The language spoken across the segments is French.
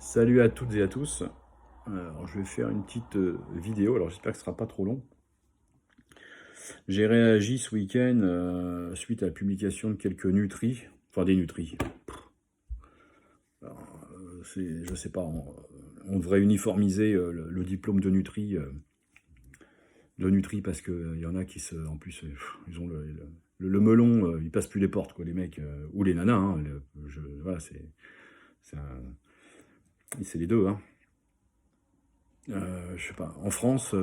Salut à toutes et à tous. Alors, je vais faire une petite vidéo. Alors, j'espère que ce sera pas trop long. J'ai réagi ce week-end suite à la publication de quelques nutris, enfin des nutris. Je sais pas, on devrait uniformiser le diplôme de nutri parce que y en a qui en plus, ils ont le melon, ils passent plus les portes quoi, les mecs ou les nanas. Hein, voilà, c'est c'est les deux. Hein. Je sais pas. En France,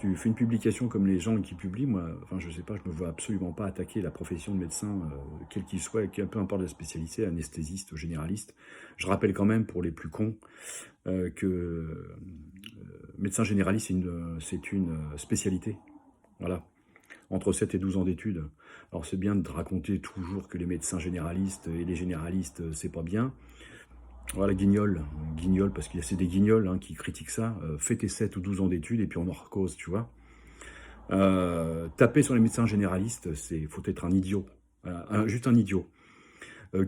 tu fais une publication comme les gens qui publient. Moi, enfin, je sais pas, je me vois absolument pas attaquer la profession de médecin, quel qu'il soit, peu importe la spécialité, anesthésiste, généraliste. Je rappelle quand même pour les plus cons que médecin généraliste, c'est une spécialité. Voilà. Entre 7 et 12 ans d'études. Alors c'est bien de raconter toujours que les médecins généralistes et les généralistes, c'est pas bien. Voilà, guignol, parce qu'il y a c'est des guignols hein, qui critiquent ça. Fais tes 7 ou 12 ans d'études et puis on en recause, tu vois. Taper sur les médecins généralistes, faut être un idiot. Voilà, juste un idiot.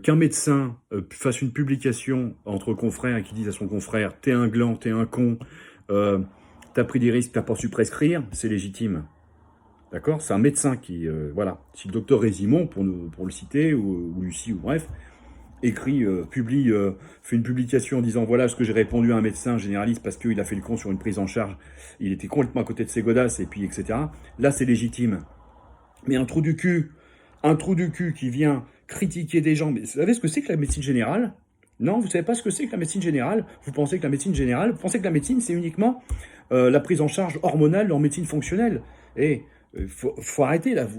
Qu'un médecin fasse une publication entre confrères et qui dise à son confrère « t'es un gland, t'es un con, t'as pris des risques, t'as pas su prescrire », c'est légitime. D'accord. C'est un médecin qui... voilà. Si le docteur Résimon, pour le citer, ou Lucie, ou bref, fait une publication en disant voilà ce que j'ai répondu à un médecin généraliste parce qu'il a fait le con sur une prise en charge, il était complètement à côté de ses godasses et puis etc. Là c'est légitime. Mais un trou du cul qui vient critiquer des gens, mais vous savez ce que c'est que la médecine générale? Non, vous savez pas ce que c'est que la médecine générale? Vous pensez que la médecine c'est uniquement la prise en charge hormonale en médecine fonctionnelle? Et faut arrêter là,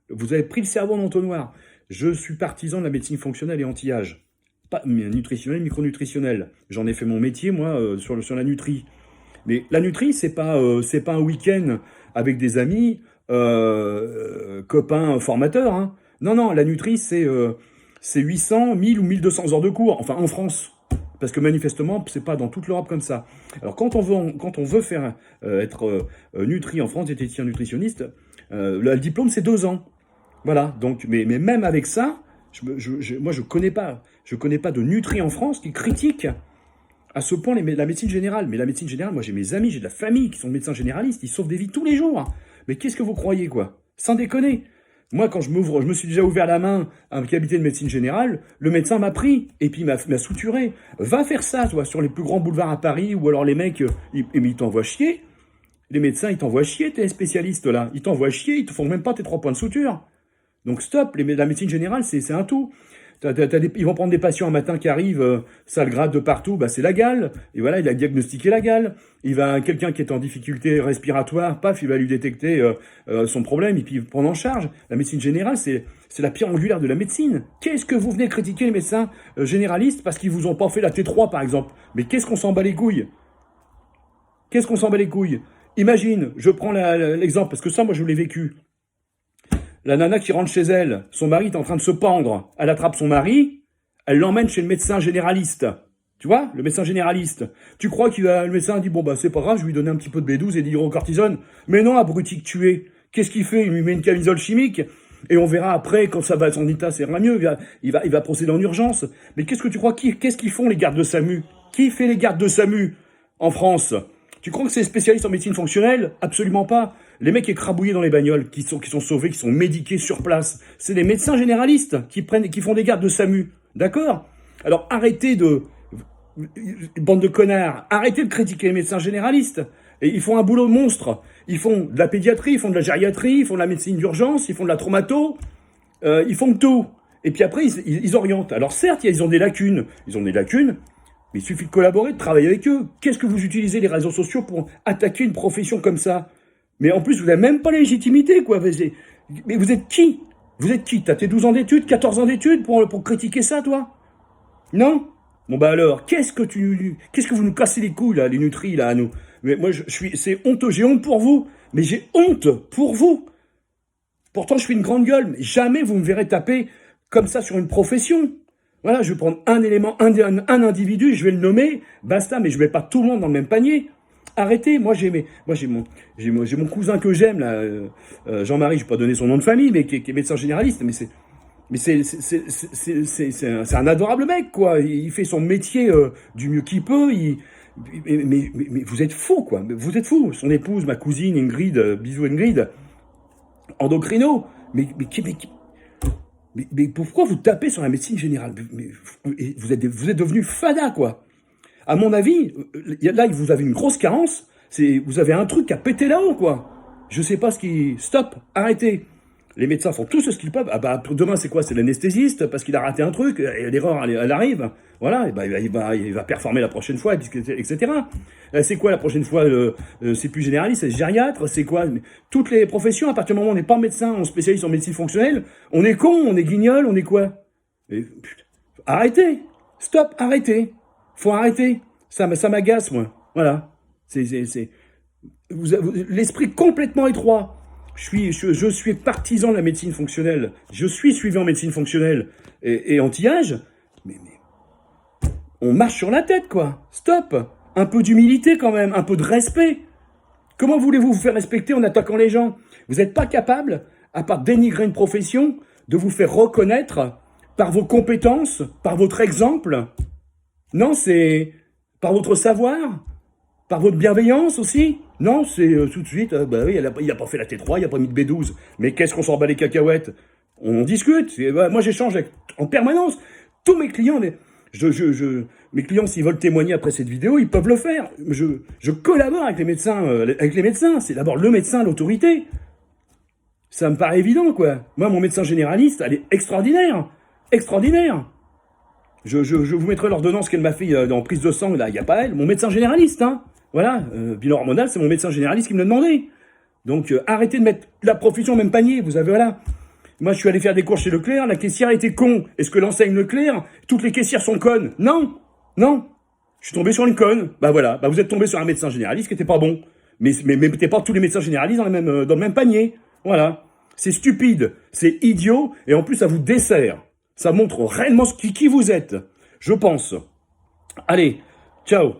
vous avez pris le cerveau en entonnoir. Je suis partisan de la médecine fonctionnelle et anti-âge. Pas nutritionnelle, micronutritionnelle. J'en ai fait mon métier, moi, sur la nutri. Mais la nutri, c'est pas un week-end avec des amis, copains, formateurs. Hein. Non, non, la nutri, c'est 800, 1000 ou 1200 heures de cours. Enfin, en France. Parce que manifestement, c'est pas dans toute l'Europe comme ça. Alors, quand on veut faire être nutri en France, diététicien nutritionniste, le diplôme, c'est 2 ans. Voilà, donc, mais même avec ça, moi je connais pas de nutri en France qui critique à ce point la médecine générale. Mais la médecine générale, moi j'ai mes amis, j'ai de la famille qui sont médecins généralistes, ils sauvent des vies tous les jours. Mais qu'est-ce que vous croyez quoi? Sans déconner. Moi quand je me suis déjà ouvert la main à un cabinet de médecine générale, le médecin m'a pris et puis m'a suturé. Va faire ça, toi, sur les plus grands boulevards à Paris, ou alors les mecs, ils t'envoient chier. Les médecins, ils t'envoient chier, tes spécialistes là. Ils t'envoient chier, ils te font même pas tes 3 points de suture. Donc stop, la médecine générale, c'est un tout. Ils vont prendre des patients un matin qui arrivent, ça le gratte de partout, bah c'est la gale. Et voilà, il a diagnostiqué la gale. Quelqu'un qui est en difficulté respiratoire, paf, il va lui détecter son problème et puis il prend en charge. La médecine générale, c'est la pierre angulaire de la médecine. Qu'est-ce que vous venez critiquer les médecins généralistes parce qu'ils vous ont pas fait la T3 par exemple? Mais qu'est-ce qu'on s'en bat les couilles? Qu'est-ce qu'on s'en bat les couilles? Imagine, je prends l'exemple parce que ça, moi, je l'ai vécu. La nana qui rentre chez elle, son mari est en train de se pendre, elle attrape son mari, elle l'emmène chez le médecin généraliste. Tu vois, le médecin généraliste. Tu crois le médecin dit, bon bah c'est pas grave, je vais lui donner un petit peu de B12 et d'hydrocortisone. Mais non, abruti que tu es. Qu'est-ce qu'il fait? Il lui met une camisole chimique, et on verra après, quand ça va, son état s'ira mieux, il va procéder en urgence. Mais qu'est-ce que tu crois, qu'est-ce qu'ils font les gardes de SAMU? Qui fait les gardes de SAMU en France? Tu crois que c'est spécialiste en médecine fonctionnelle? Absolument pas. Les mecs écrabouillés dans les bagnoles, qui sont sauvés, qui sont médiqués sur place, c'est des médecins généralistes qui font des gardes de SAMU. D'accord? Alors arrêtez bande de connards, arrêtez de critiquer les médecins généralistes. Et ils font un boulot monstre. Ils font de la pédiatrie, ils font de la gériatrie, ils font de la médecine d'urgence, ils font de la traumato, ils font de tout. Et puis après, ils orientent. Alors certes, ils ont des lacunes. Mais il suffit de collaborer, de travailler avec eux. Qu'est-ce que vous utilisez les réseaux sociaux pour attaquer une profession comme ça? Mais en plus, vous n'avez même pas la légitimité, quoi. Mais vous êtes qui? Vous êtes qui? T'as tes 12 ans d'études, 14 ans d'études pour critiquer ça, toi? Non? Bon bah alors, qu'est-ce que vous nous cassez les couilles, là, les nutris, là, à nous? Mais moi, c'est honteux, j'ai honte pour vous. Mais j'ai honte pour vous. Pourtant, je suis une grande gueule, mais jamais vous me verrez taper comme ça sur une profession. Voilà, je vais prendre un élément, un individu, je vais le nommer, basta, mais je ne mets pas tout le monde dans le même panier. Arrêtez, j'ai mon cousin que j'aime, là, Jean-Marie, je ne vais pas donner son nom de famille, mais qui est médecin généraliste, mais Mais c'est un adorable mec, quoi. Il fait son métier du mieux qu'il peut. Mais vous êtes fou, quoi. Vous êtes fou. Son épouse, ma cousine Ingrid, bisous Ingrid, endocrino. Mais pourquoi vous tapez sur la médecine générale? Vous êtes devenu fada, quoi. À mon avis, là, vous avez une grosse carence. Vous avez un truc à péter là-haut, quoi. Je sais pas ce qui... Stop, arrêtez. Les médecins font tout ce qu'ils peuvent. Ah bah, demain, c'est quoi? C'est l'anesthésiste, parce qu'il a raté un truc, et l'erreur, elle arrive. Voilà, et bah, il va performer la prochaine fois, etc. C'est quoi la prochaine fois? C'est plus généraliste, c'est gériatre, c'est quoi? Toutes les professions, à partir du moment où on n'est pas médecin, on spécialise en médecine fonctionnelle, on est con, on est guignol, on est quoi? Putain, arrêtez. Stop, arrêtez. Faut arrêter. Ça m'agace, moi. Voilà. L'esprit complètement étroit. Je suis partisan de la médecine fonctionnelle. Je suis suivi en médecine fonctionnelle et anti-âge. Mais on marche sur la tête, quoi. Stop. Un peu d'humilité quand même, un peu de respect. Comment voulez-vous vous faire respecter en attaquant les gens? Vous n'êtes pas capable, à part dénigrer une profession, de vous faire reconnaître par vos compétences, par votre exemple. Non, c'est par votre savoir, par votre bienveillance aussi. Non, c'est tout de suite, bah oui, il a pas fait la T3, il a pas mis de B12. Mais qu'est-ce qu'on s'en bat les cacahuètes? On discute. Moi, j'échange en permanence. Tous mes clients, mes clients, s'ils veulent témoigner après cette vidéo, ils peuvent le faire. Je collabore avec les médecins. C'est d'abord le médecin, l'autorité. Ça me paraît évident, quoi. Moi, mon médecin généraliste, elle est extraordinaire. Extraordinaire. Je vous mettrai l'ordonnance qu'elle m'a fait en prise de sang, là, il n'y a pas elle. Mon médecin généraliste, hein. Voilà, bilan hormonal, c'est mon médecin généraliste qui me l'a demandé. Donc, arrêtez de mettre la profession au même panier, vous avez, voilà. Moi, je suis allé faire des cours chez Leclerc, la caissière était con. Est-ce que l'enseigne Leclerc, toutes les caissières sont connes? Non, non. Je suis tombé sur une conne. Bah voilà, bah vous êtes tombé sur un médecin généraliste qui était pas bon. Mais mettez pas tous les médecins généralistes dans le même panier. Voilà. C'est stupide, c'est idiot, et en plus, ça vous dessert. Ça montre réellement qui vous êtes, je pense. Allez, ciao.